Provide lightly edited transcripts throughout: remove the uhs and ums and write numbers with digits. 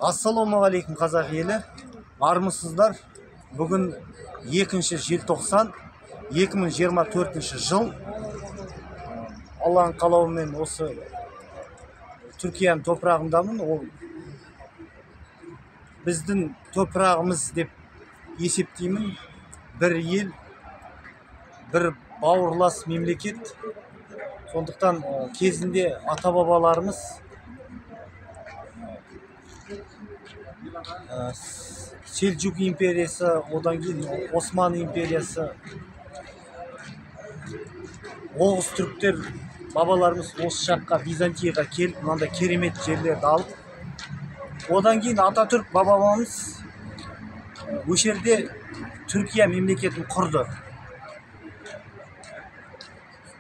Ассалаумағалейкум қазақ елі. Армысыздар. Бүгін 2 желтоқсан 2024 жыл. Алланың қалауымен осы Түркияның топырағындамын. Ол біздің топырағымыз деп есептеймін. Бір ел, бір бауырлас мемлекет. Сондықтан кезінде ата-бабаларымыз Селжук империясы, одан кейін Осман империясы, Оғыз түріктер бабаларымыз осы жаққа Византияға келіп, мынандай керемет жерлерді алып, одан кейін Ататүрік бабамыз осы жерде Түркия мемлекетін құрды.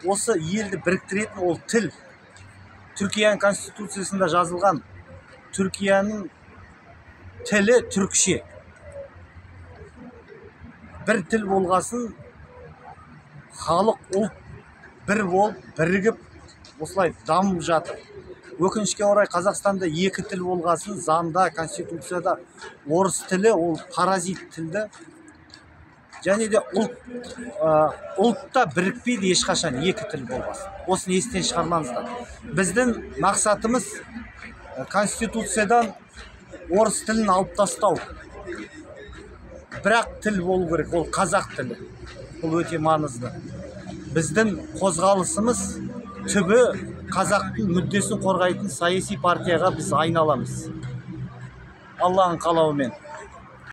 Осы елді біріктіретін ол тіл. Түркияның конституциясында жазылған Түркияның тілі түркше. Бір тіл болғасын, халық ұлт бір болып, бірігіп, осылай дамып жатыр. Өкінішке орай Қазақстанда екі тіл болғасын, заңда, конституцияда орыс тілі ол паразит тілді. Және де ұлтта бірікпейді ешқашан екі тіл болғасын. Осыны естен шығармаңыздар. Біздің мақсатымыз конституциядан орыс тілін алып тастау. Бірақ тіл болу керек, ол қазақ тілі. Бұл өте маңызды. Біздің қозғалысымыз түбі қазақтың мүддесін қорғайтын саяси партияға біз айналамыз. Алланың қалауымен.